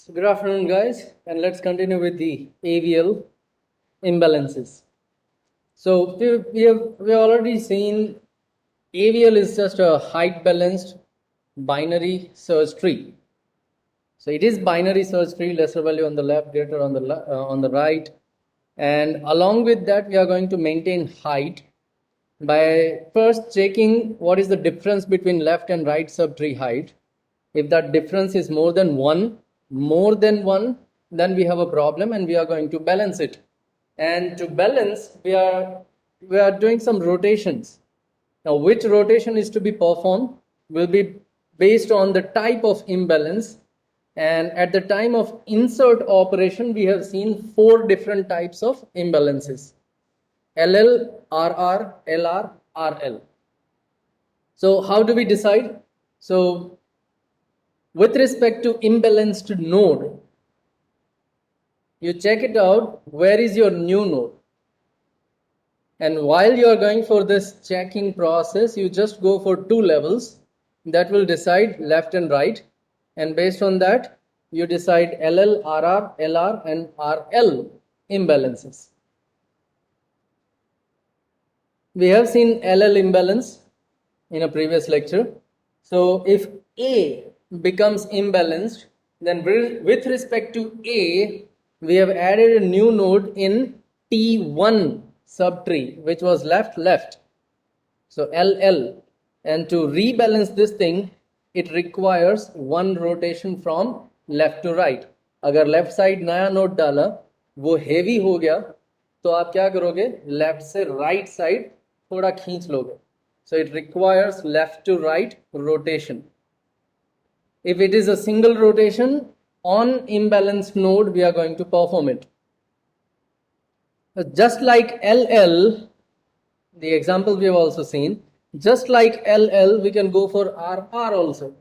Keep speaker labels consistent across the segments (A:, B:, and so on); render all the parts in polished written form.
A: So good afternoon, guys, and let's continue with the AVL imbalances. So we already seen AVL is just a height balanced binary search tree. So it is binary search tree, lesser value on the left, greater on the right, and along with that we are going to maintain height by first checking what is the difference between left and right subtree height. If that difference is more than one, then we have a problem and we are going to balance it. And to balance, we are doing some rotations. Now, which rotation is to be performed will be based on the type of imbalance. And at the time of insert operation, we have seen 4 different types of imbalances: LL, RR, LR, RL. So how do we decide? So with respect to imbalanced node, you check it out, where is your new node? And while you are going for this checking process, you just go for 2 levels that will decide left and right. And based on that, you decide LL, RR, LR and RL imbalances. We have seen LL imbalance in a previous lecture. So if A becomes imbalanced, then with respect to A, we have added a new node in T1 subtree, which was left. So LL. And to rebalance this thing, it requires one rotation from left to right. अगर left side नया node डाला, वो heavy हो गया, तो आप क्या करोगे? लेफ्ट से राइट साइड थोड़ा खींच लोगे. So it requires left to right rotation. If it is a single rotation on imbalanced node, we are going to perform it. Just like LL, the example we have also seen, just like LL, we can go for RR also.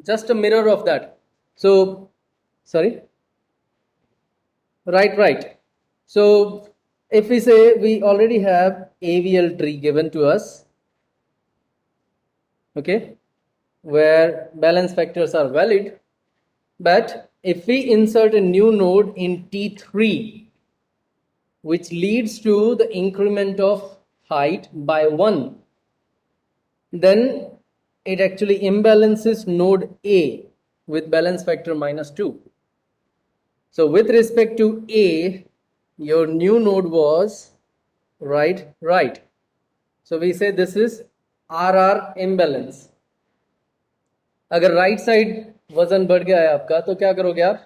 A: Just a mirror of that. So, sorry? Right. So, if we say we already have AVL tree given to us, okay, where balance factors are valid, but if we insert a new node in T3, which leads to the increment of height by 1, then it actually imbalances node A with balance factor -2. So with respect to A, your new node was right. So we say this is RR imbalance. अगर right side वजन बढ़ गया है आपका, तो क्या करोगे आप?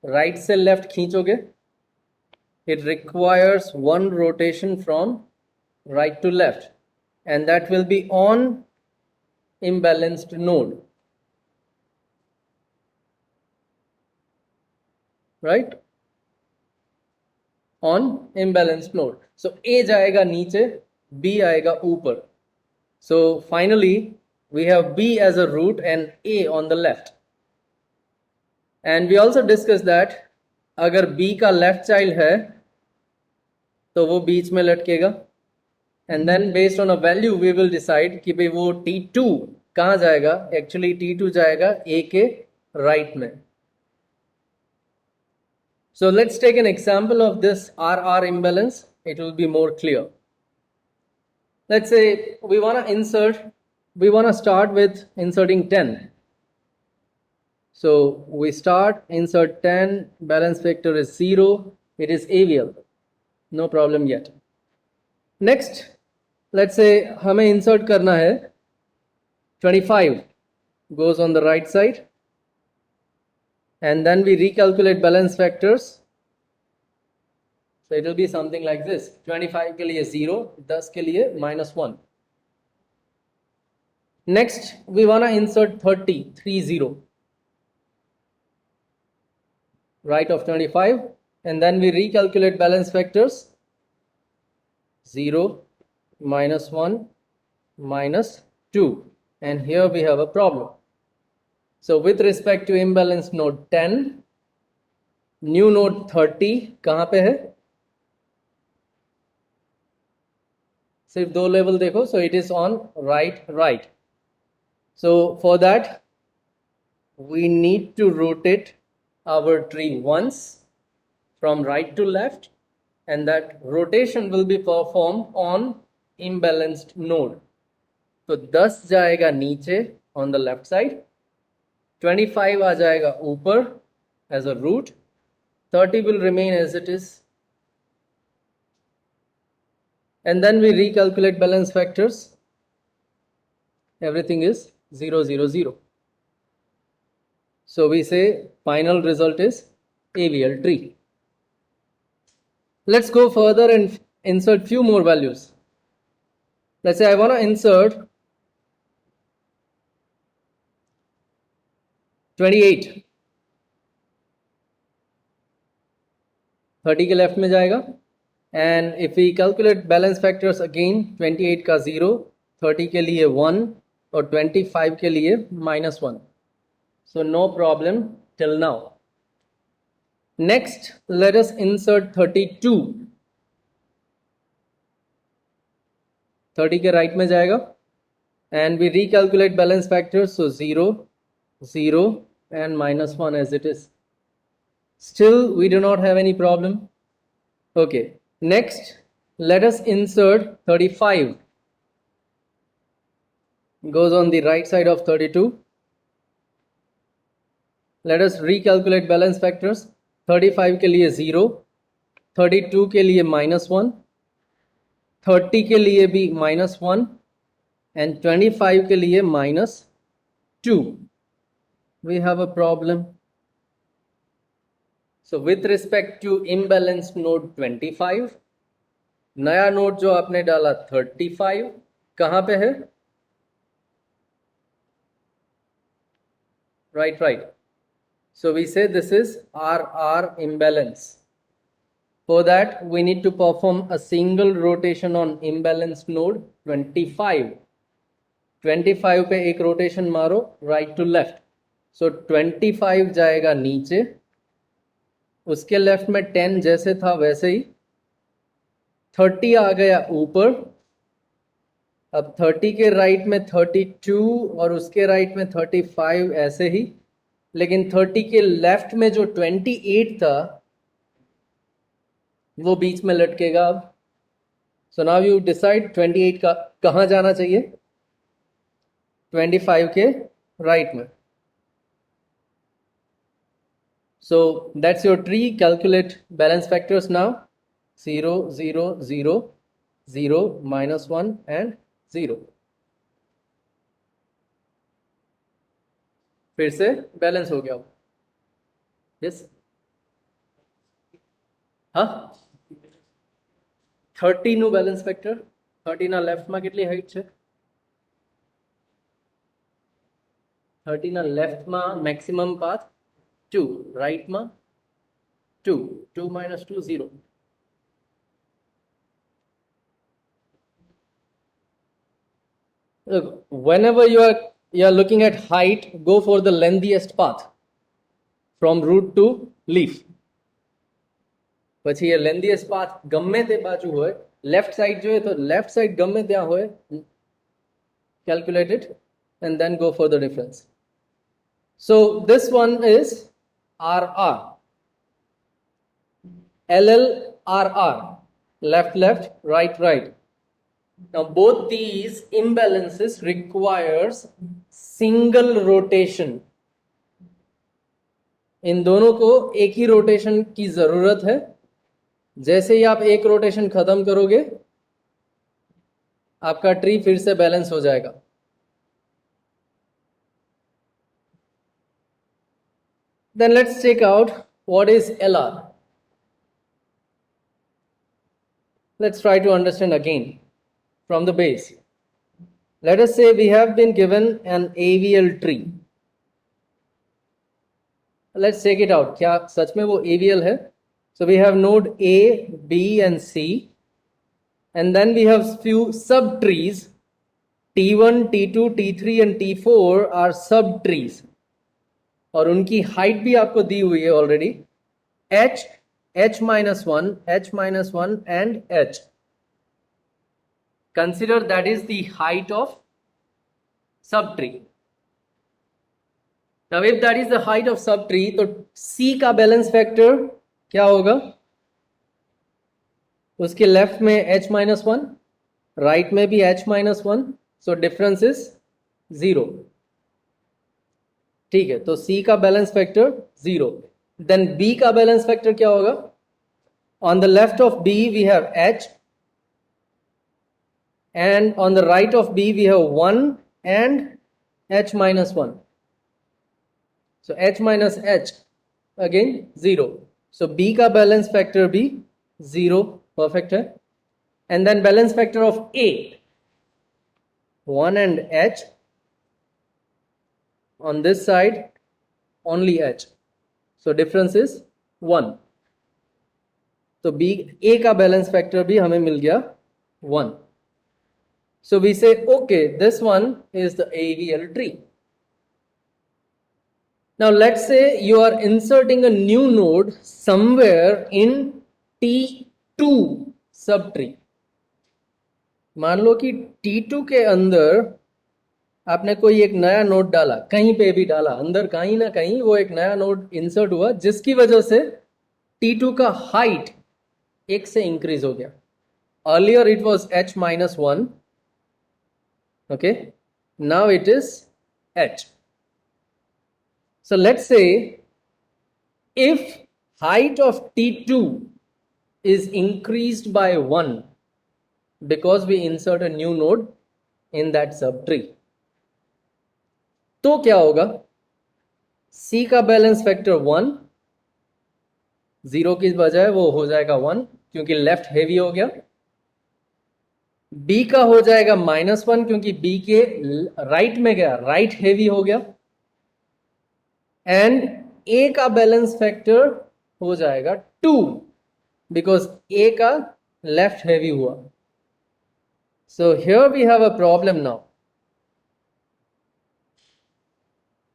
A: राइट से left खींचोगे. It requires one rotation from right to left, and that will be on imbalanced node, right? On imbalanced node. So A जाएगा नीचे, B आएगा ऊपर. So finally we have B as a root and A on the left. And we also discussed that अगर B का left child है, तो वो बीच में लटकेगा. And then based on a value we will decide कि भाई वो T2 कहाँ जाएगा. Actually T2 जाएगा A के right में. So let's take an example of this RR imbalance. It will be more clear. Let's say we want to start with inserting 10. So we insert 10, balance factor is 0, it is AVL. No problem yet. Next, let's say हमें insert करना है 25, goes on the right side, and then we recalculate balance factors. So it will be something like this: 25 के लिए 0, 10 के लिए -1. Next, we want to insert 30, right of 25, and then we recalculate balance factors: 0, -1, -2, and here we have a problem. So with respect to imbalance node 10, new node 30 कहाँ पे है? सिर्फ 2 level देखो. So it is on right. So for that we need to rotate our tree once from right to left, and that rotation will be performed on imbalanced node. तो 10 जाएगा नीचे on the left side, 25 आ जाएगा ऊपर as a root, 30 will remain as it is. And then we recalculate balance factors. Everything is 0, 0, 0. So we say final result is AVL tree. Let's go further and insert few more values. Let's say I want to insert 28. 30 के left में जाएगा, and if we calculate balance factors again, 28 का 0, 30 के लिए 1 और 25 के लिए -1. So no problem till now. Next, let us insert 32. 30 के राइट में जाएगा, and we recalculate balance factors, so 0, 0 and -1 as it is. Still we do not have any problem. Okay, next let us insert 35. Goes on the right side of 32. Let us recalculate balance factors. 35 के लिए 0, 32 के लिए -1, 30 के लिए भी -1 and 25 के लिए -2. We have a problem. So with respect to imbalanced node 25, नया नोड जो आपने डाला 35 कहाँ पे है? Right. So we say this is RR imbalance. For that we need to perform a single rotation on imbalanced node 25. 25 पे एक rotation मारो right to left. So 25 जाएगा नीचे, उसके लेफ्ट में 10 जैसे था वैसे ही, 30 आ गया ऊपर, अब 30 के राइट में 32 और उसके राइट में 35 ऐसे ही, लेकिन 30 के लेफ्ट में जो 28 था वो बीच में लटकेगा अब. सो नाउ यू डिसाइड 28 का कहाँ जाना चाहिए? 25 के राइट में. So that's your tree. Calculate balance factors now. 0, 0, 0, 0, -1 and 0. फिर से बैलेंस हो गया. Yes. हाँ, 30 નું બેલેન્સ ફેક્ટર. 30 ના લેફ્ટમાં કેટલી હાઈટ છે? 30 ના લેફ્ટમાં maximum path 2, રાઈટમાં 2, 2 - 2 0. Look, whenever you are looking at height, go for the lengthiest path from root to leaf. પછી એ lengthiest path ગમે તે બાજુ હોય, લેફ્ટ સાઈડ જોઈએ તો લેફ્ટ સાઈડ ગમે ત્યાં હોય, calculate it and then go for the difference. So this one is RR, LL, RR, left, right. Now both these imbalances requires single rotation. इन दोनों को एक ही रोटेशन की जरूरत है. जैसे ही आप एक रोटेशन खत्म करोगे आपका ट्री फिर से बैलेंस हो जाएगा. Then let's check out what is LR. Let's try to understand again from the base. Let us say we have been given an AVL tree. Let's check it out. क्या सच में वो AVL है? So we have node A, B and C, and then we have few subtrees. T1, T2, T3 and T4 are subtrees. और उनकी height भी आपको दी हुई है already. H, H-1, H-1 and H. Consider that is the height of subtree. Now if that is the height of subtree, तो C का balance factor क्या होगा? उसके लेफ्ट में h माइनस वन, राइट में भी h minus one, so difference is 0. ठीक है, तो C का बैलेंस फैक्टर 0. देन B का बैलेंस फैक्टर क्या होगा? On the left of B we have h, and on the right of B we have 1 and h minus 1. So h minus h again 0. So B का balance factor भी 0. Perfect है. And then balance factor of A, 1 and h. On this side only h, so difference is 1. तो B A का balance factor भी हमें मिल गया 1. So we say okay, this one is the AVL tree. Now let's say you are inserting a new node somewhere in T2 subtree. मान लो कि T2 के अंदर आपने कोई एक नया नोड डाला, कहीं पे भी डाला, अंदर कहीं ना कहीं वो एक नया नोड इंसर्ट हुआ, जिसकी वजह से T2 का हाइट 1 से इंक्रीज हो गया. Earlier it was h minus 1. Okay, now it is h. So let's say if height of T2 is increased by 1 because we insert a new node in that subtree, तो क्या होगा? C का balance factor 1, 0 की बजाय वो हो जाएगा 1 क्योंकि लेफ्ट हेवी हो गया. B का हो जाएगा -1 क्योंकि B के राइट में गया, राइट हेवी हो गया. एंड A का बैलेंस फैक्टर हो जाएगा 2 बिकॉज A का लेफ्ट हेवी हुआ. So here we have a problem now.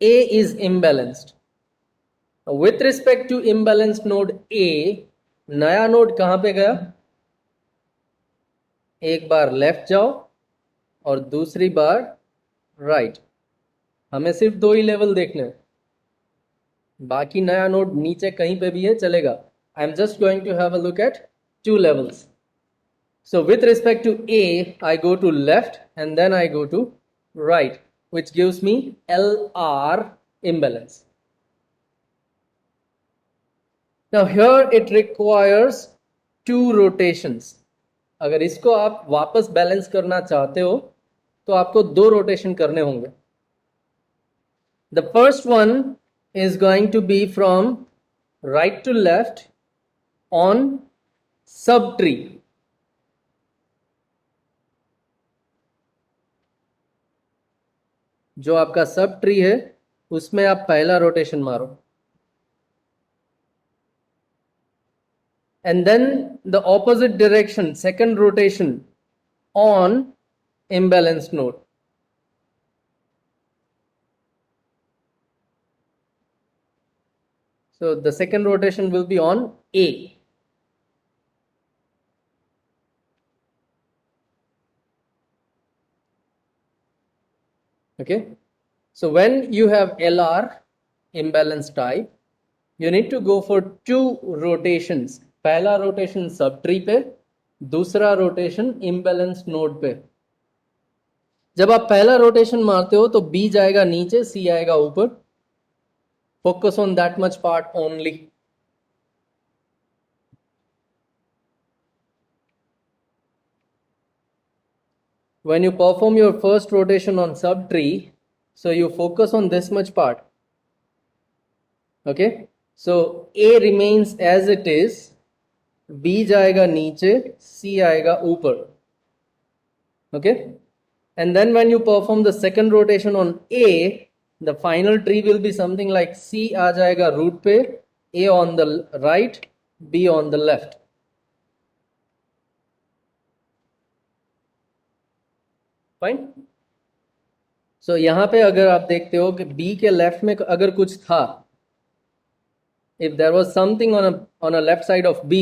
A: A is imbalanced. With respect to imbalanced node A, नया नोड कहां पे गया? एक बार लेफ्ट जाओ और दूसरी बार राइट. हमें सिर्फ 2 ही लेवल देखने हैं, बाकी नया नोड नीचे कहीं पे भी है चलेगा. I am just going to have a look at 2 levels. So with respect to A, I go to left and then I go to right, which gives me LR imbalance. Now here it requires 2 rotations. अगर इसको आप वापस balance करना चाहते हो तो आपको 2 rotation करने होंगे. The first one is going to be from right to left on subtree. जो आपका सब ट्री है उसमें आप पहला रोटेशन मारो. And then the opposite direction, second rotation on imbalanced node. So the second rotation will be on A. Okay, so when you have LR imbalance type, you need to go for 2 rotations. पहला rotation sub tree पे, दूसरा rotation imbalance node पे. जब आप पहला rotation मारते हो तो B जाएगा नीचे, C आएगा ऊपर. Focus on that much part only. When you perform your first rotation on subtree, so you focus on this much part. Okay, so A remains as it is, B जाएगा नीचे, C आएगा ऊपर. Okay, and then when you perform the second rotation on A, the final tree will be something like C आ जाएगा root पे, A on the right, B on the left. Fine. So यहां पे अगर आप देखते हो कि B के लेफ्ट में अगर कुछ था, if there was something on a left side of B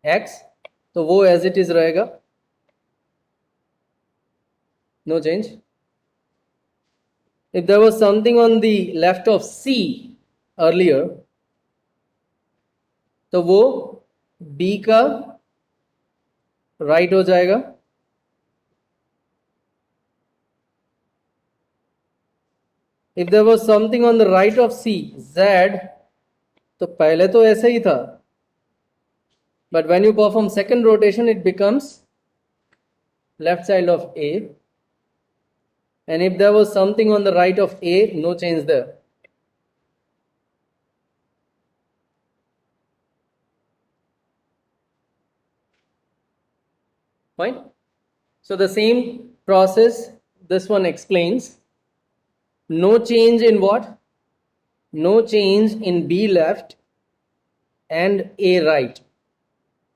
A: X, तो वो एज इट इज रहेगा, no change. if there was something on the left of C earlier, तो वो B का राइट हो जाएगा, if there was something on the right of C, Z, तो पहले तो ऐसे ही था, but when you perform second rotation it becomes left side of A, and if there was something on the right of A, no change there. Fine. So the same process this one explains. No change in what? No change in B left and A right.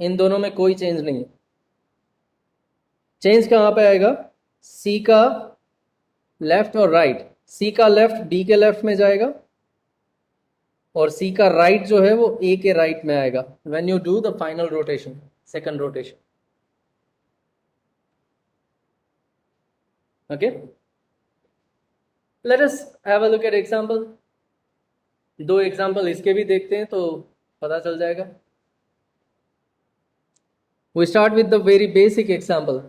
A: इन दोनों में कोई change नहीं है. Change कहाँ पे आएगा? C का left और राइट. C का लेफ्ट B के लेफ्ट में जाएगा और C का राइट जो है वो A के राइट में आएगा when you do the final rotation, second rotation. Okay, let us have a look at example. दो एग्जाम्पल इसके भी देखते हैं तो पता चल जाएगा. We start with the very basic example,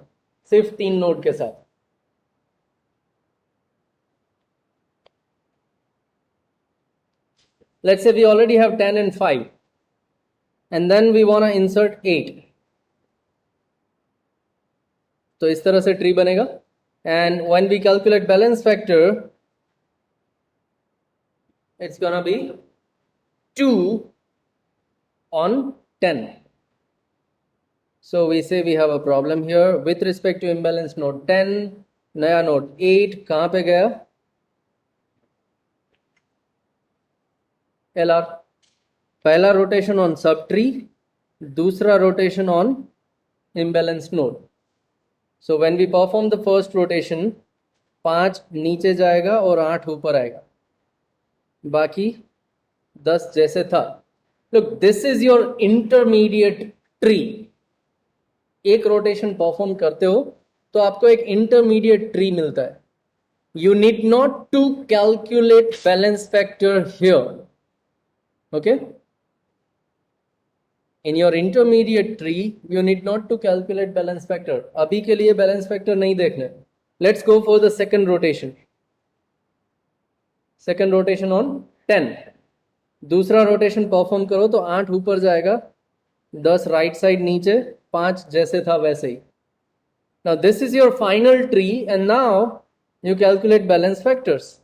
A: सिर्फ 3 नोड के साथ. Let's say we already have 10 and 5 and then we want to insert 8. तो इस तरह से ट्री बनेगा. And when we calculate balance factor, it's gonna be 2 on 10. So we say we have a problem here with respect to imbalance node 10, नया node 8 कहाँ पे गया? LR. पहला rotation on subtree, दूसरा rotation on imbalance node. So when we perform the first rotation, 5 नीचे जाएगा और 8 ऊपर आएगा, बाकी 10 जैसे था. Look, this is your intermediate tree. एक रोटेशन परफॉर्म करते हो तो आपको एक इंटरमीडिएट ट्री मिलता है. You need not to calculate balance factor here. Okay? In your intermediate tree, you need not to calculate balance factor. अभी के लिए balance factor नहीं देखने. Let's go for the second rotation. Second rotation on 10. दूसरा rotation perform करो तो 8 ऊपर जाएगा, 10 right side नीचे, 5 जैसे था वैसे ही. Now this is your final tree and now you calculate balance factors.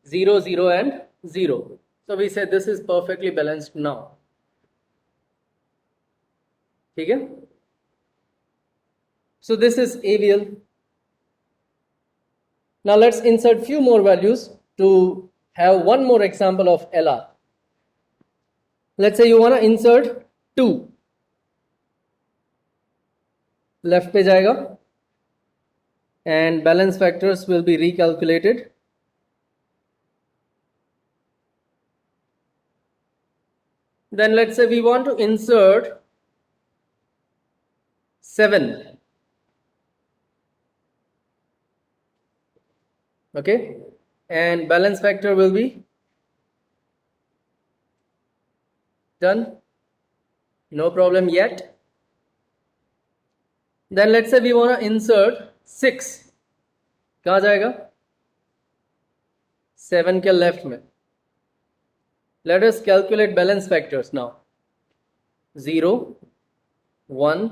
A: 0, 0 and 0. So we say this is perfectly balanced now. ठीक है? So this is AVL. Now let's insert few more values to have one more example of LR. Let's say you want to insert 2. Left पे जाएगा and balance factors will be recalculated. Then let's say we want to insert 7. Okay, and balance factor will be done. No problem yet. Then let's say we want to insert 6. कहाँ जाएगा? 7 के left में. Let us calculate balance factors now. 0, 1,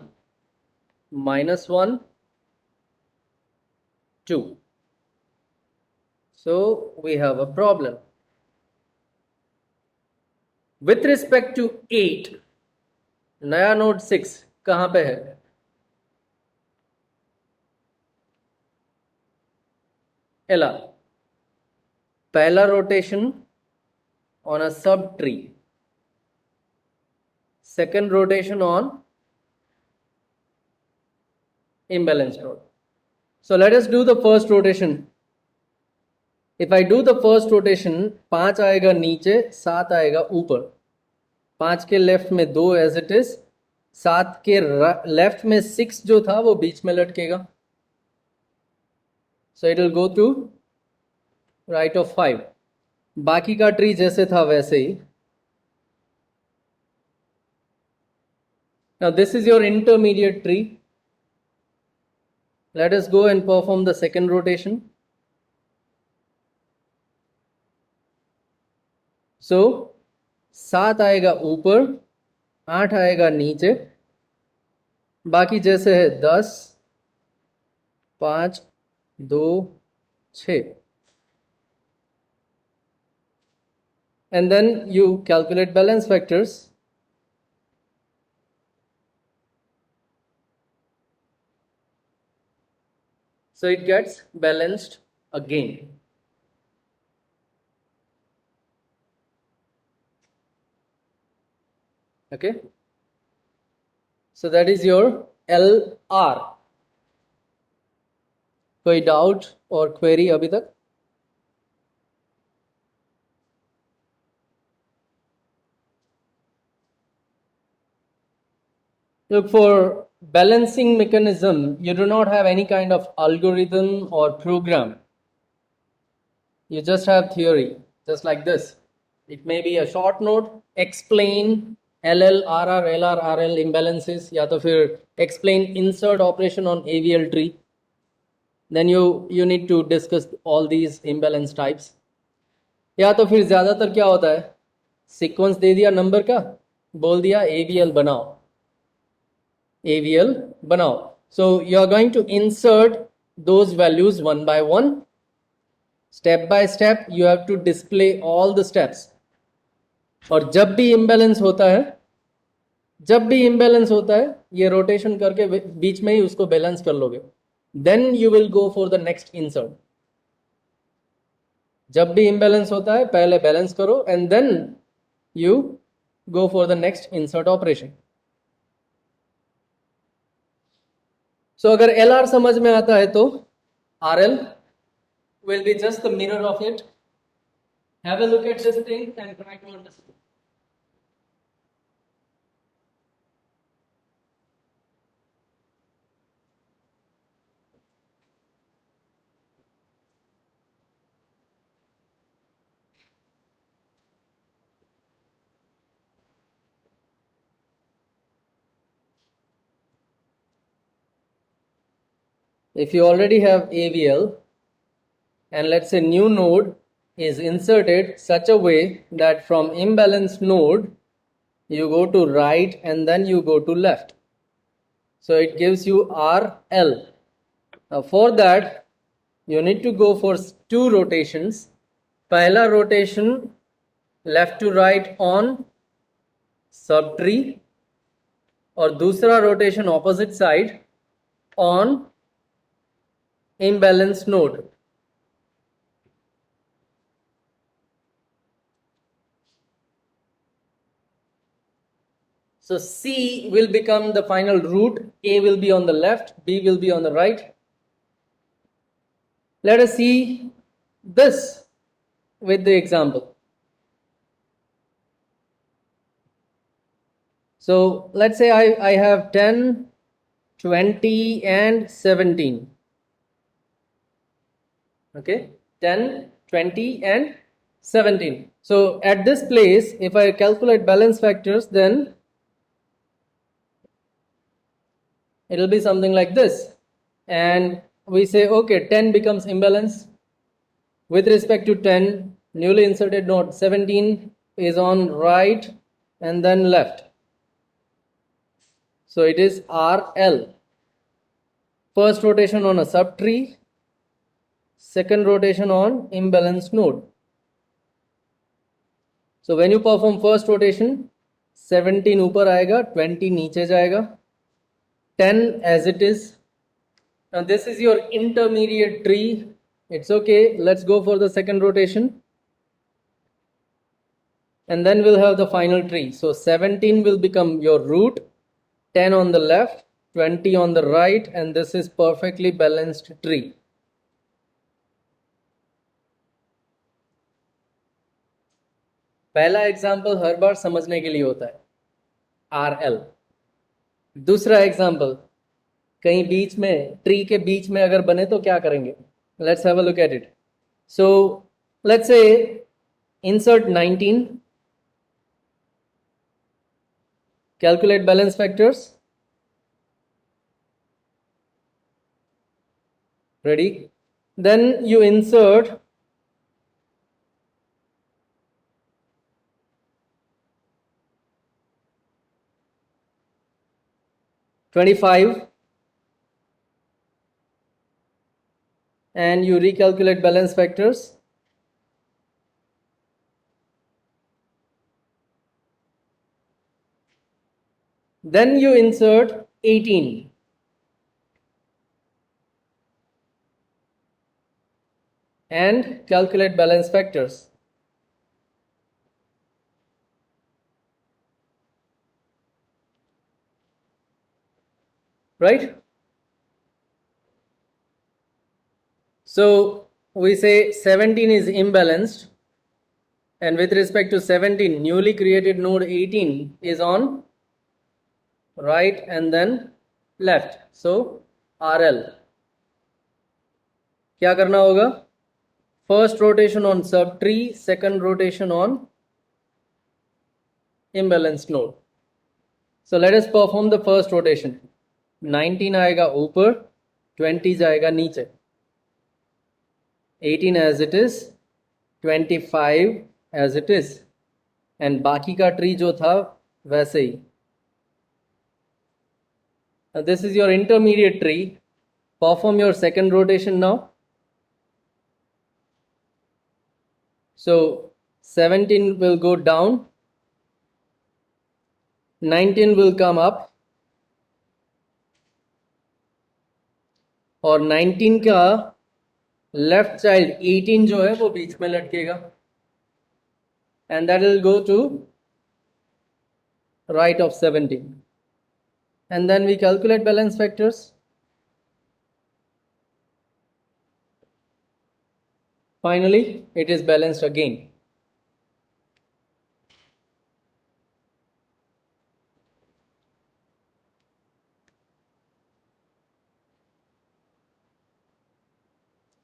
A: -1, 2. So we have a problem. With respect to 8, नया node 6 कहाँ पे है? LR. पहला rotation on a subtree. Second rotation on imbalance node. So let us do the first rotation. If I do the first rotation, 5 आएगा नीचे, 7 आएगा ऊपर. 5 के लेफ्ट में 2 as it is, 7 के लेफ्ट में 6 जो था वो बीच में लटकेगा. so it will go to right of 5. बाकी का ट्री जैसे था वैसे ही. Now this is your intermediate tree. Let us go and perform the second rotation. So 7 आएगा ऊपर, 8 आएगा नीचे, बाकी जैसे है 10, 5, 2, 6. And then you calculate balance factors. So it gets balanced again. Okay. So that is your LR. कोई doubt और query अभी तक? Look, for balancing mechanism, you do not have any kind of algorithm or program. You just have theory, just like this. It may be a short note, explain LL, RR, LR, RL imbalances, या तो फिर explain insert operation on AVL tree. Then you need to discuss all these imbalance types. या तो फिर ज़्यादातर क्या होता है, सीक्वेंस दे दिया नंबर का, बोल दिया AVL बनाओ, AVL बनाओ. So you are going to insert those values one by one. Step by step you have to display all the steps. और जब भी imbalance होता है ये रोटेशन करके बीच में ही उसको बैलेंस कर लोगे. Then you will go for the next insert. जब भी imbalance होता है पहले बैलेंस करो and then you go for the next insert operation. So अगर LR समझ में आता है तो RL will be just the mirror of it. Have a look at this thing and try to understand. If you already have AVL and let's say new node is inserted such a way that from imbalanced node you go to right and then you go to left. So it gives you RL. Now for that you need to go for 2 rotations. पहला rotation left to right on subtree और दूसरा rotation opposite side on imbalanced node. So C will become the final root, A will be on the left, B will be on the right. Let us see this with the example. So let's say I have 10, 20 and 17. Okay, 10, 20 and 17. So at this place, if I calculate balance factors, then it will be something like this. And we say, okay, 10 becomes imbalance. With respect to 10, newly inserted node 17 is on right and then left. So it is RL. First rotation on a subtree, second rotation on imbalanced node. So when you perform first rotation, 17 ऊपर आएगा, 20 नीचे जाएगा, 10 as it is. Now this is your intermediate tree. It's okay. Let's go for the second rotation. And then we'll have the final tree. So 17 will become your root, 10 on the left, 20 on the right, and this is perfectly balanced tree. पहला example हर बार समझने के लिए होता है, RL. दूसरा example कहीं बीच में, tree के बीच में अगर बने तो क्या करेंगे? Let's have a look at it. So let's say insert 19, calculate balance factors. Ready? Then you insert 25 and you recalculate balance factors. Then you insert 18 and calculate balance factors. Right? So we say 17 is imbalanced, and with respect to 17, newly created node 18 is on right and then left. So RL. क्या करना होगा? First rotation on subtree, second rotation on imbalanced node. So let us perform the first rotation. 19 आएगा ऊपर, 20 जाएगा नीचे. 18 as it is, 25 as it is, and बाकी का tree जो था वैसे ही. This is your intermediate tree. Perform your second rotation now. So 17 will go down, 19 will come up, और 19 का लेफ्ट चाइल्ड 18 जो है वो बीच में लटकेगा, and that will go to right of 17, and then we calculate balance factors. Finally it is balanced again.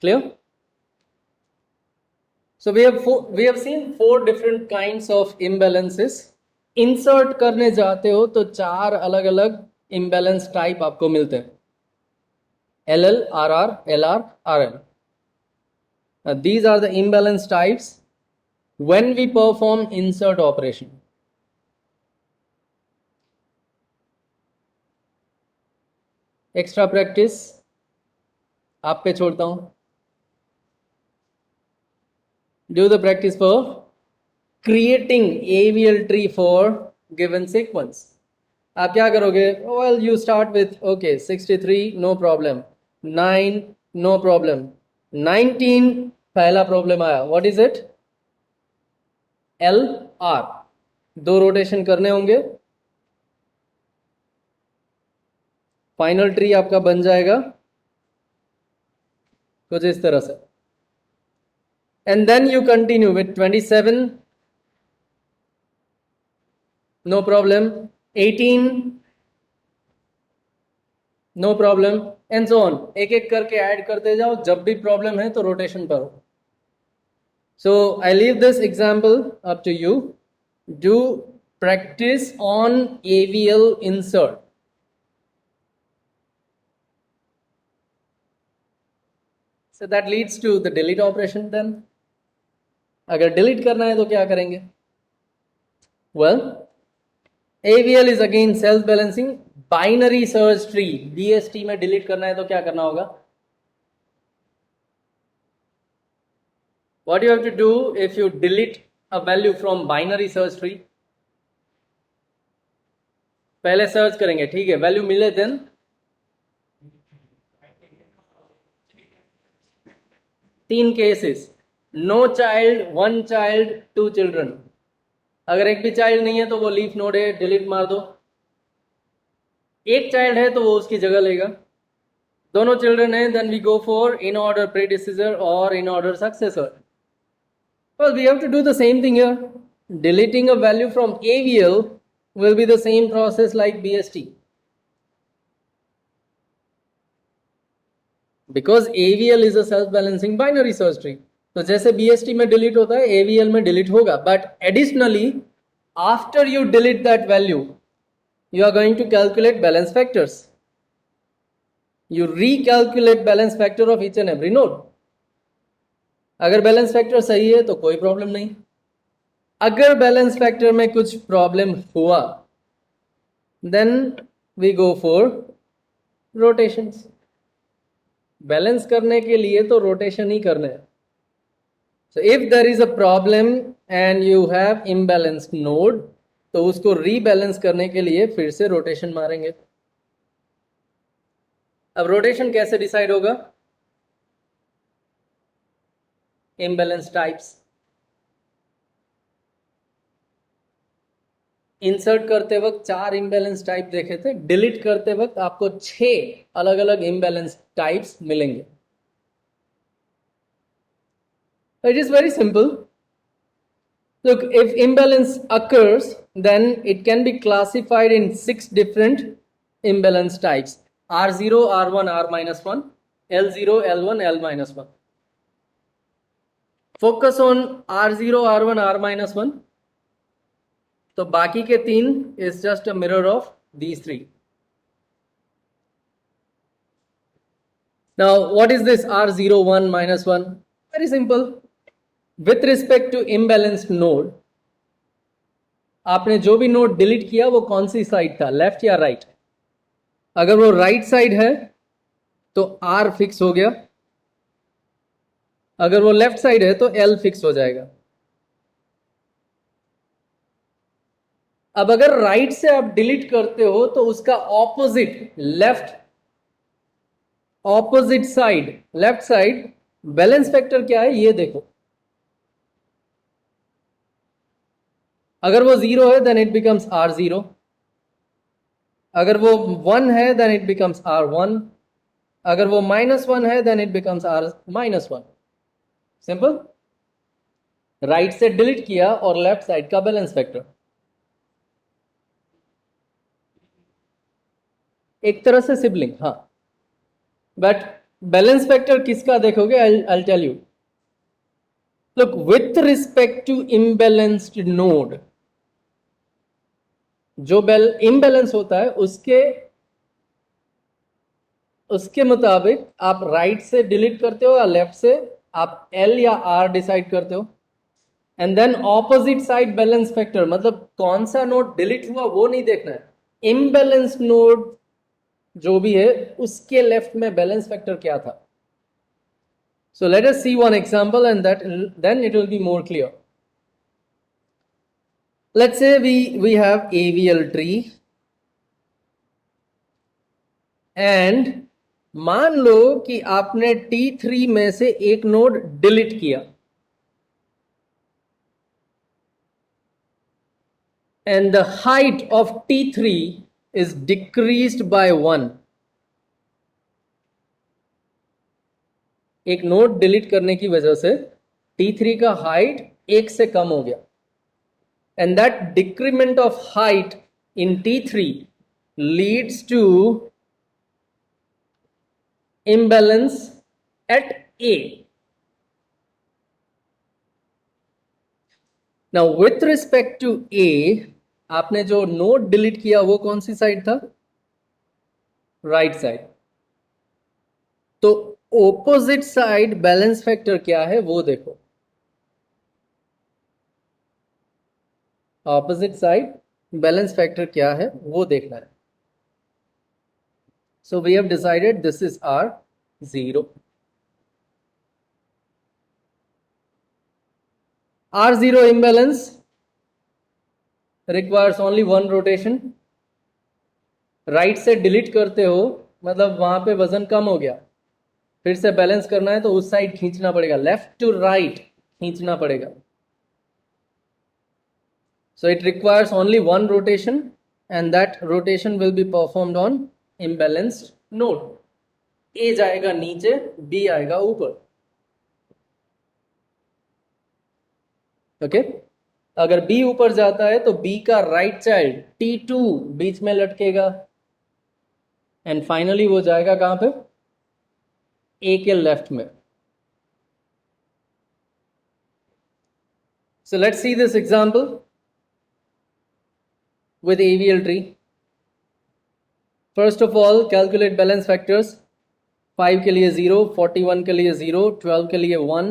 A: Clear? So we have seen 4 different kinds of imbalances. Insert करने जाते हो तो 4 अलग अलग imbalance type आपको मिलते हैं. LL, RR, LR, RL. These are the imbalance types when we perform insert operation. Extra practice आप पे छोड़ता हूं. Do the practice for creating AVL tree for given sequence. आप क्या करोगे? Well, you start with okay 63 no problem, 9 no problem, 19 पहला problem आया. What is it? LR. 2 rotation करने होंगे. फाइनल ट्री आपका बन जाएगा कुछ इस तरह से. And then you continue with 27, no problem, 18, no problem, and so on. एक एक करके ऐड करते जाओ. जब भी प्रॉब्लम है तो रोटेशन करो. So I leave this example up to you. Do practice on AVL insert. So that leads to the delete operation then. अगर डिलीट करना है तो क्या करेंगे? Well, AVL is again self balancing. Binary search tree BST में delete करना है तो क्या करना होगा? What you have to do if you delete a value from binary search tree? पहले सर्च करेंगे, ठीक है, वैल्यू मिले देन तीन cases. No child, 1 child, 2 children. अगर एक भी चाइल्ड नहीं है तो वो लीफ नोड है, डिलीट मार दो. एक चाइल्ड है तो वो उसकी जगह लेगा. दोनों चिल्ड्रन है, then we go for in order predecessor और in order successor. Well, we have to do the same thing here. Deleting a value from AVL will be the same process like BST. Because AVL is a self balancing binary search tree. तो जैसे BST में delete होता है, AVL में delete होगा, but additionally after you delete that value you are going to calculate balance factors. You recalculate balance factor of each and every node. अगर balance factor सही है तो कोई प्रॉब्लम नहीं. अगर बैलेंस फैक्टर में कुछ प्रॉब्लम हुआ, then we go for rotations. Balance करने के लिए तो रोटेशन ही करना है. So if there is a problem and you have imbalanced node, तो उसको रीबैलेंस करने के लिए फिर से रोटेशन मारेंगे. अब रोटेशन कैसे डिसाइड होगा? Imbalance types. इंसर्ट करते वक्त 4 इम्बैलेंस टाइप देखे थे, डिलीट करते वक्त आपको 6 अलग अलग इम्बैलेंस टाइप्स मिलेंगे. It is very simple. Look, if imbalance occurs, then it can be classified in 6 different imbalance types: R0, R1, R-1, L0, L1, L-1. Focus on R0, R1, R-1. तो बाकी के 3 is just a mirror of these 3. Now, what is this R0, 1, -1? Very simple. With respect to imbalanced node, आपने जो भी node delete किया वो कौन सी साइड था, लेफ्ट या राइट? अगर वो राइट साइड है तो आर फिक्स हो गया. अगर वो लेफ्ट साइड है तो एल फिक्स हो जाएगा. अब अगर राइट से आप डिलीट करते हो तो उसका opposite left, opposite side left side balance factor क्या है ये देखो. अगर वो 0 है देन इट बिकम्स R0. अगर वो 1 है देन इट बिकम्स R1. अगर वो -1 है then it becomes R-1. Simple. Right से डिलीट किया और लेफ्ट साइड का बैलेंस फैक्टर. एक तरह से सिबलिंग, हाँ. बट बैलेंस फैक्टर किसका देखोगे? I'll tell you. Look, with respect to imbalanced node, जो इम्बैलेंस होता है उसके मुताबिक आप राइट से डिलीट करते हो या लेफ्ट से आप एल या आर डिसाइड करते हो. And then opposite side balance factor, मतलब कौन सा नोड डिलीट हुआ वो नहीं देखना है, इम्बैलेंस नोड जो भी है उसके लेफ्ट में बैलेंस फैक्टर क्या था. So let us see one example and then it will be more clear. Let's say we have AVL tree and मान लो कि आपने T3 में से एक नोड डिलीट किया and the height of T3 is decreased by 1. एक node delete करने की वजह से T3 का हाइट 1 से कम हो गया. And that decrement of height in T3 leads to imbalance at A. Now with respect to A, आपने जो नोड डिलीट किया वो कौन सी साइड था? Right side. तो ऑपोजिट साइड बैलेंस फैक्टर क्या है वो देखो. ऑपोजिट साइड बैलेंस फैक्टर क्या है वो देखना है. So we have decided this is R0. R0 imbalance requires only one rotation. Right से डिलीट करते हो मतलब वहां पे वजन कम हो गया, फिर से बैलेंस करना है तो उस साइड खींचना पड़ेगा, लेफ्ट टू राइट खींचना पड़ेगा. So it requires only one rotation and that rotation will be performed on imbalanced node. A जाएगा नीचे, B आएगा ऊपर. ओके. अगर B ऊपर जाता है तो B का राइट चाइल्ड T2 बीच में लटकेगा एंड फाइनली वो जाएगा कहां पे? ए के लेफ्ट में. So let's see this example with AVL tree. First of all, calculate balance factors. 5 के लिए 0, 41 के लिए 0, 12 के लिए 1,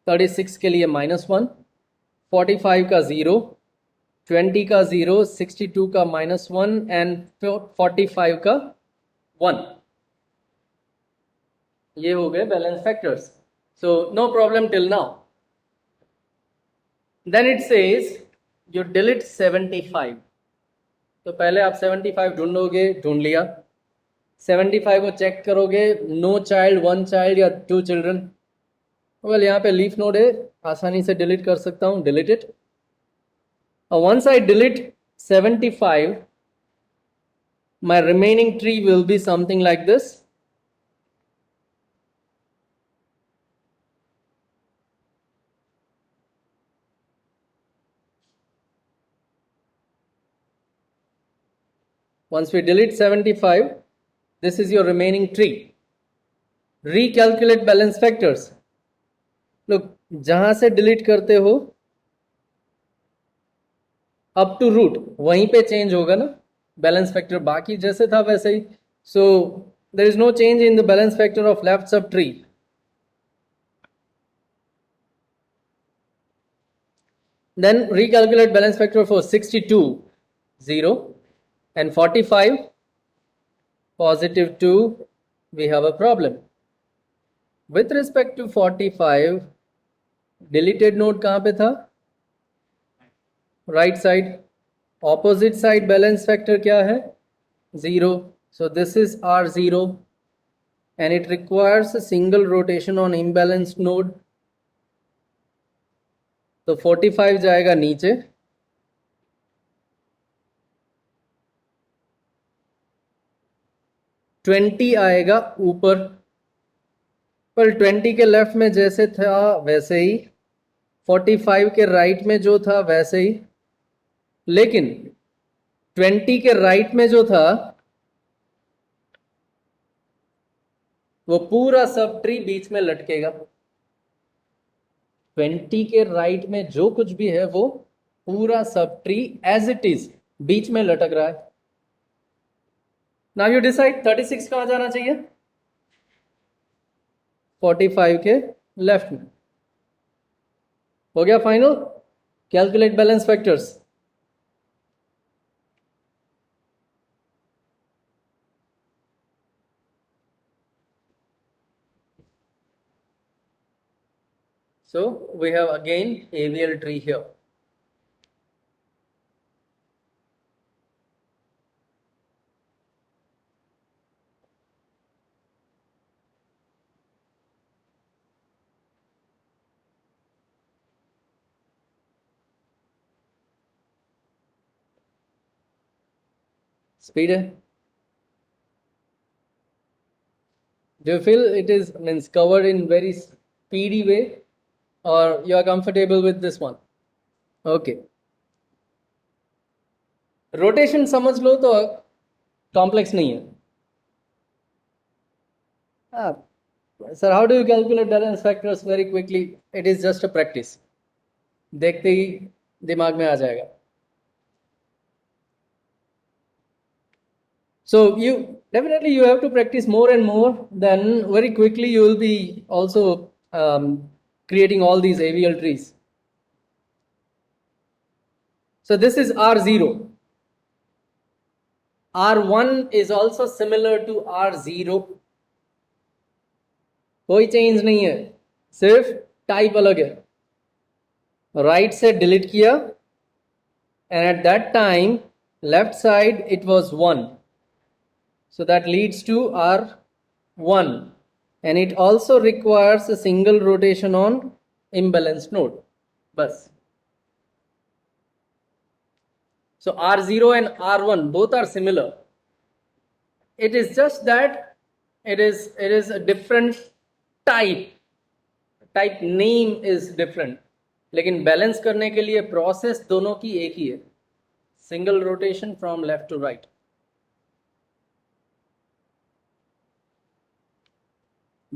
A: 36 के लिए -1, 45 का 0, 20 का 0, 62 का -1 एंड 45 का 1. ये हो गए balance factors. So no problem till now. Then it says you delete 75. तो पहले आप 75 ढूंढोगे, ढूंढ लिया. 75 को चेक करोगे, नो चाइल्ड, 1 चाइल्ड या 2 चिल्ड्रन. वेल यहाँ पे लीफ नोड है, आसानी से डिलीट कर सकता हूँ. Delete it. Once I delete 75, my remaining tree will be something like this. Once we delete 75, this is your remaining tree. Recalculate balance factors. Look, जहां से डिलीट करते हो अप टू रूट वहीं पे चेंज होगा ना बैलेंस फैक्टर. बाकी जैसे था वैसे ही. So there is no change in the balance factor of left subtree. Then recalculate balance factor for 62, 0, and 45, +2. We have a problem. With respect to 45, deleted node कहाँ पे था? Right side. Opposite side balance factor क्या है? 0. So this is R0 and it requires a single rotation on imbalanced node. तो 45 जाएगा नीचे, 20 आएगा ऊपर. पर 20 के लेफ्ट में जैसे था वैसे ही, 45 के राइट में जो था वैसे ही. लेकिन 20 के राइट में जो था वो पूरा सब ट्री बीच में लटकेगा. 20 के राइट में जो कुछ भी है वो पूरा subtree as it is बीच में लटक रहा है. नाउ यू डिसाइड 36 कहां जाना चाहिए? 45 के लेफ्ट में. हो गया final. Calculate balance factors. So we have again AVL tree here. Speed. Do you feel it is means covered in very speedy way, or you are comfortable with this one? Okay. Rotation समझ लो तो complex नहीं है. Sir how do you calculate balance factors very quickly? It is just a practice. देखते ही दिमाग में आ जाएगा. So you definitely you have to practice more and more. Then very quickly you will be also creating all these AVL trees. So this is R0. R1 is also similar to R0. कोई change नहीं है, सिर्फ type अलग है. Right से delete किया and at that time left side it was 1. So that leads to R1 and it also requires a single rotation on imbalanced node. Bas. So R0 and R1 both are similar. It is just that it is a different type. Type name is different. लेकिन बैलेंस करने के लिए process दोनों की एक ही है. Single rotation from left to right.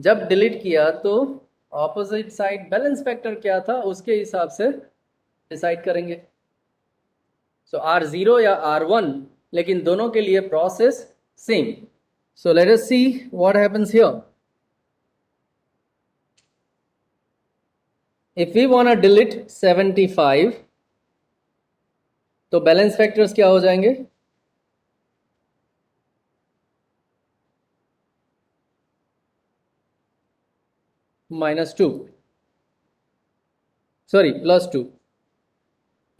A: जब डिलीट किया तो ऑपोजिट साइड बैलेंस फैक्टर क्या था उसके हिसाब से डिसाइड करेंगे. सो R0 या R1, लेकिन दोनों के लिए process same. So let us see what happens here. If we want to delete 75, तो बैलेंस फैक्टर्स क्या हो जाएंगे? -2, sorry, +2,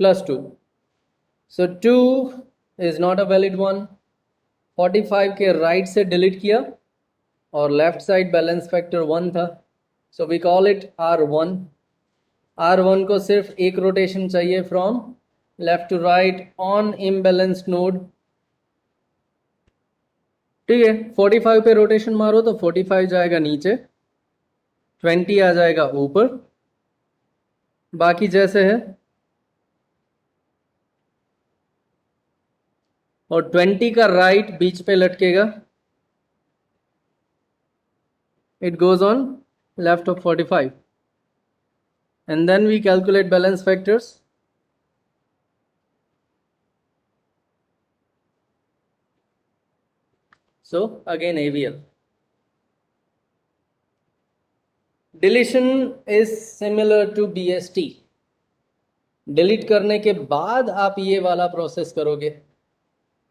A: +2. So 2 is not a valid one. 45 के राइट से डिलीट किया और लेफ्ट साइड बैलेंस फैक्टर 1 था. So we call it R1. R1 को सिर्फ एक रोटेशन चाहिए from left to right on imbalanced node. ठीक है, 45 पे रोटेशन मारो तो 45 जाएगा नीचे, 20 आ जाएगा ऊपर, बाकी जैसे है. और 20 का राइट बीच पे लटकेगा. It goes on left of 45 and then we calculate balance factors. So again AVL. Deletion is similar to BST. Delete करने के बाद आप ये वाला प्रोसेस करोगे,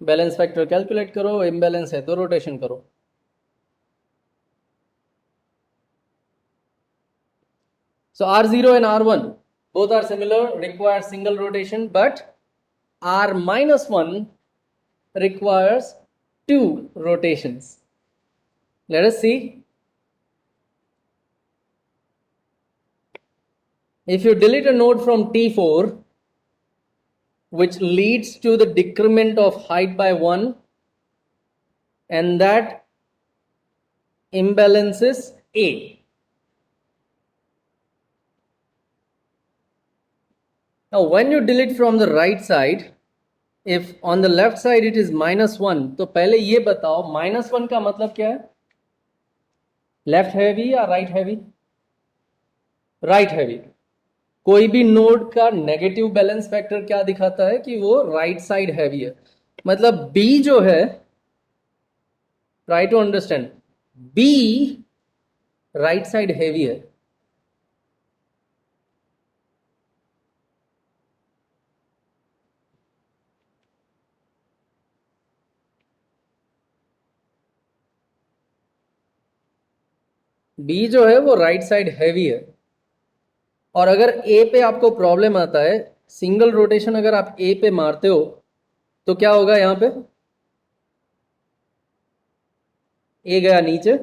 A: बैलेंस फैक्टर कैलकुलेट करो, इम्बैलेंस है तो रोटेशन करो. So R0 and R1 both are similar, require single rotation, but R-1 requires 2 rotations. Let us see. If you delete a node from T4, which leads to the decrement of height by 1, and that imbalances A. Now when you delete from the right side, if on the left side it is -1, तो पहले ये बताओ -1 का मतलब क्या है? Left heavy या right heavy? Right heavy. कोई भी नोड का नेगेटिव बैलेंस फैक्टर क्या दिखाता है कि वो राइट साइड हैवी है. मतलब B जो है, try to understand, B right side heavy है. B जो है वो राइट साइड हैवी है. और अगर A पे आपको प्रॉब्लम आता है, सिंगल रोटेशन अगर आप A पे मारते हो तो क्या होगा? यहां पे A गया नीचे,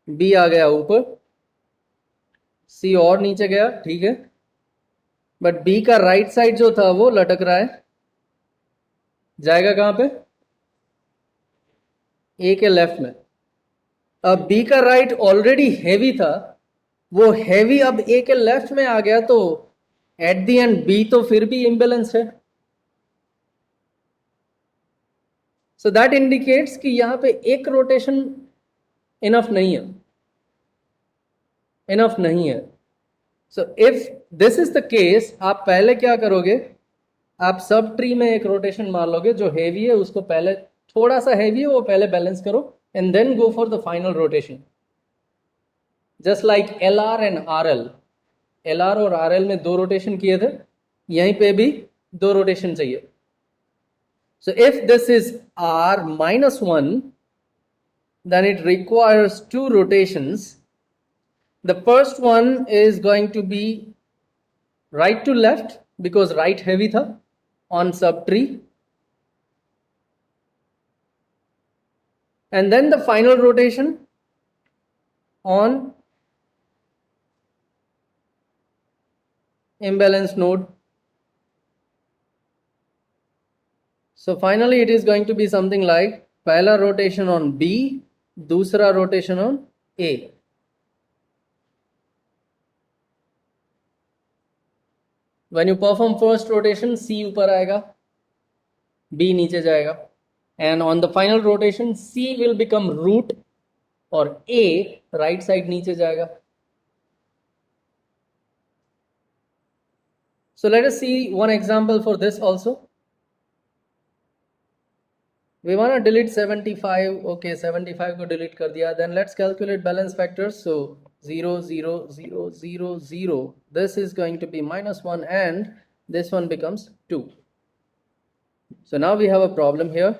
A: B आ गया ऊपर, C और नीचे गया, ठीक है, बट B का राइट साइड जो था वो लटक रहा है. जाएगा कहां पे? A के लेफ्ट में. अब B का राइट ऑलरेडी हैवी था, वो हैवी अब A के लेफ्ट में आ गया, तो एट द एंड B तो फिर भी इम्बैलेंस है. सो दैट इंडिकेट्स कि यहां पे एक रोटेशन इनफ नहीं है, इनफ नहीं है. So if this is the case, आप पहले क्या करोगे? आप सब ट्री में एक रोटेशन मार लोगे. जो हैवी है उसको पहले, थोड़ा सा हैवी है वो पहले बैलेंस करो, and then go for the final rotation. Just like LR and RL. LR और RL में 2 रोटेशन किए थे, यहीं पे भी 2 रोटेशन चाहिए. So if this is R-1, then it requires 2 rotations. The first one is going to be right to left because right heavy था on subtree. And then the final rotation on imbalanced node. So finally it is going to be something like पहला rotation on B, दूसरा rotation on A. When you perform first rotation, C ऊपर आएगा, B नीचे जाएगा, and on the final rotation C will become root और A right side नीचे जाएगा. So let us see one example for this also. We want to delete 75. Okay, 75 को delete कर दिया. Then let's calculate balance factors. So 0, 0, 0, 0, 0. This is going to be -1 and this one becomes 2. So now we have a problem here.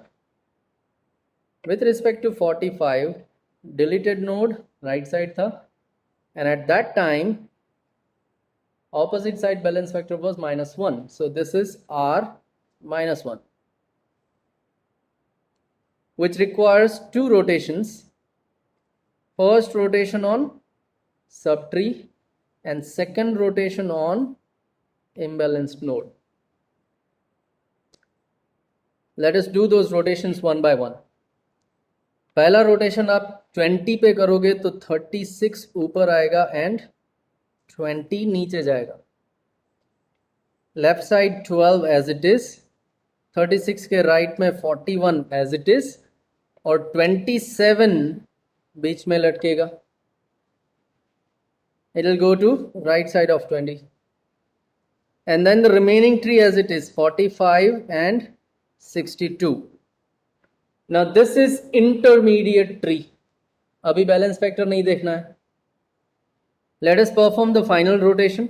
A: With respect to 45, deleted node right side था, and at that time opposite side balance factor was -1. So this is R -1, which requires 2 rotations. First rotation on subtree and second rotation on imbalanced node. Let us do those rotations one by one. पहला rotation आप 20 पे करोगे तो 36 ऊपर आएगा and 20 नीचे जाएगा. Left side 12 as it is, 36 के राइट में 41 एज इट इज, और 27 बीच में लटकेगा. It will go to right side of 20, and then the remaining tree as it is 45 and 62. Now this is intermediate tree. अभी balance factor नहीं देखना है. Let us perform the final rotation.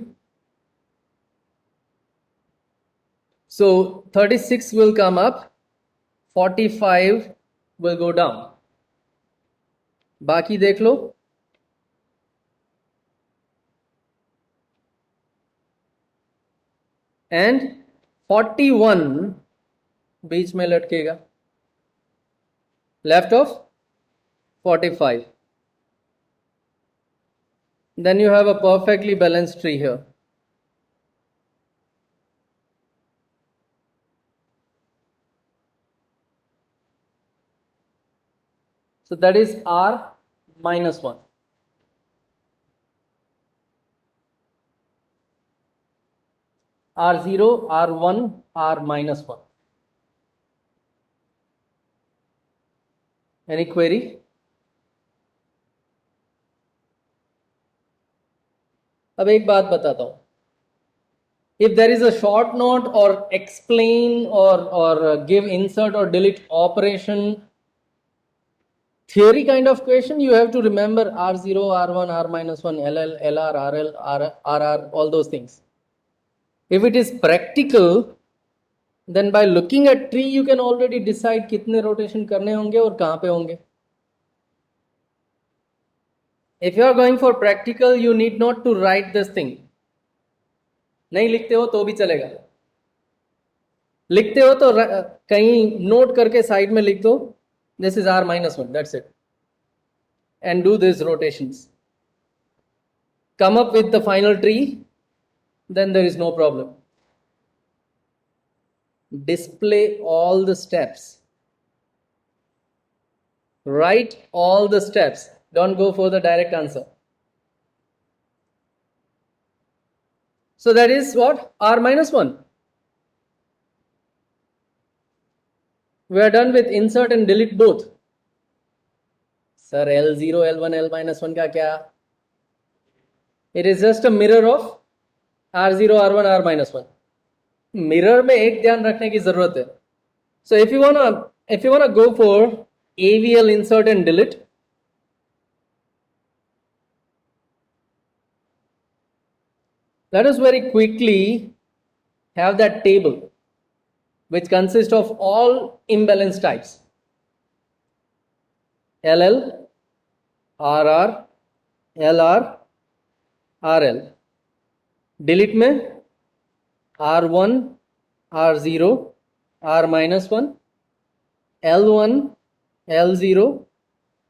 A: So 36 will come up, 45 will go down. बाकी देख लो. And 41 बीच में लटकेगा, left of 45. Then you have a perfectly balanced tree here. So that is R -1. R0, R1, R -1. Any query? अब एक बात बताता हूँ. If there is a short note or explain or give insert or delete operation theory kind of question, you have to remember R0, R1, R -1, LL, LR, RL, RR, all those things. If it is practical, then by looking at tree you can already decide कितने rotation करने होंगे और कहाँ पे होंगे. If you are going for practical, you need not to write this thing. नहीं लिखते हो तो भी चलेगा. लिखते हो तो कहीं नोट करके साइड में लिख दो, this is R -1, that's it, and do these rotations. Come up with the final tree, then there is no problem. Display all the steps. Write all the steps. Don't go for the direct answer. So that is what? R -1. We are done with insert and delete both. Sir, L0, L1, L -1 का क्या? It is just a mirror of R0, R1, R -1. Mirror में एक ध्यान रखने की जरूरत है. So if you wanna go for AVL insert and delete, let us very quickly have that table which consists of all imbalance types: LL, RR, LR, RL. delete में R1, R0, R -1, L1, L0,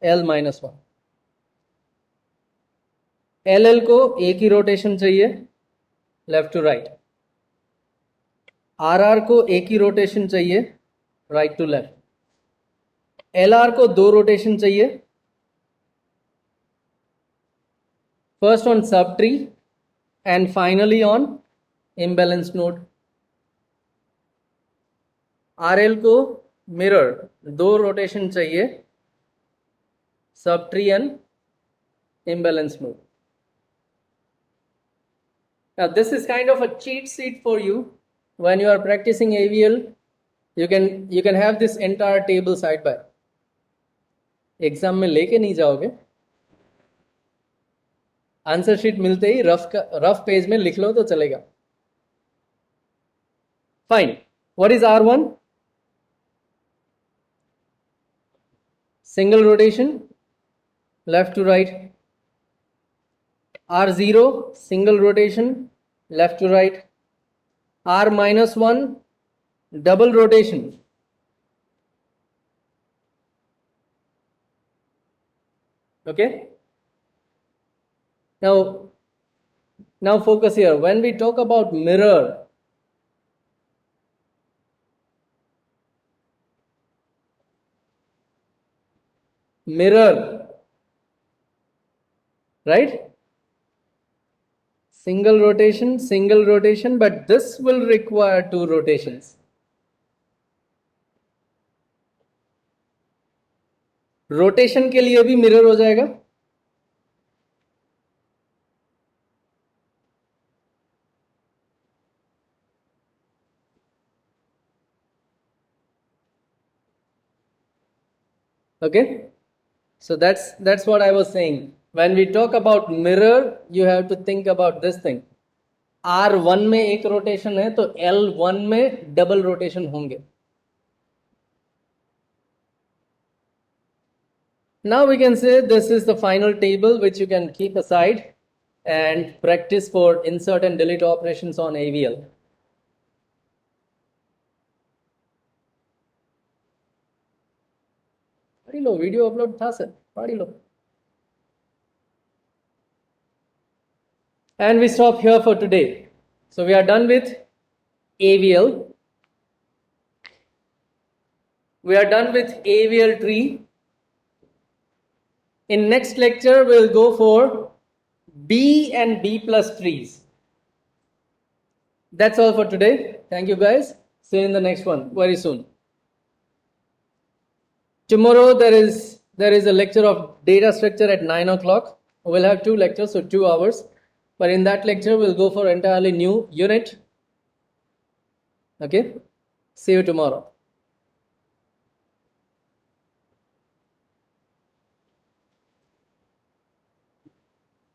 A: L -1. LL को एक ही rotation चाहिए, left to right. RR को एक ही rotation चाहिए, right to left. LR को 2 rotation चाहिए, first on sub tree and finally on imbalance node. RL को मिरर 2 रोटेशन चाहिए, subtree and imbalance mode. Now this is kind of a cheat sheet for you. When you are practicing AVL, you can have this entire table side by. Exam में लेके नहीं जाओगे, answer sheet मिलते ही rough page में लिख लो तो चलेगा. Fine. What is R1? Single rotation left to right. R0 single rotation left to right. R-1 double rotation. Okay. Now focus here. When we talk about mirror, right? Single rotation, but this will require 2 rotations. Rotation के लिए भी mirror हो जाएगा. Okay, so that's what I was saying. When we talk about mirror, you have to think about this thing. R1 में एक rotation है तो L1 में डबल रोटेशन होंगे. Now we can say this is the final table which you can keep aside and practice for insert and delete operations on AVL. पढ़ी लो, video upload था sir, पढ़ी लो. And we stop here for today. So we are done with AVL. We are done with AVL tree. In next lecture, we'll go for B and B plus trees. That's all for today. Thank you guys. See you in the next one very soon. Tomorrow there is a lecture of data structure at 9 o'clock. We'll have 2 lectures, so 2 hours. But in that lecture, we'll go for entirely new unit. Okay. See you tomorrow.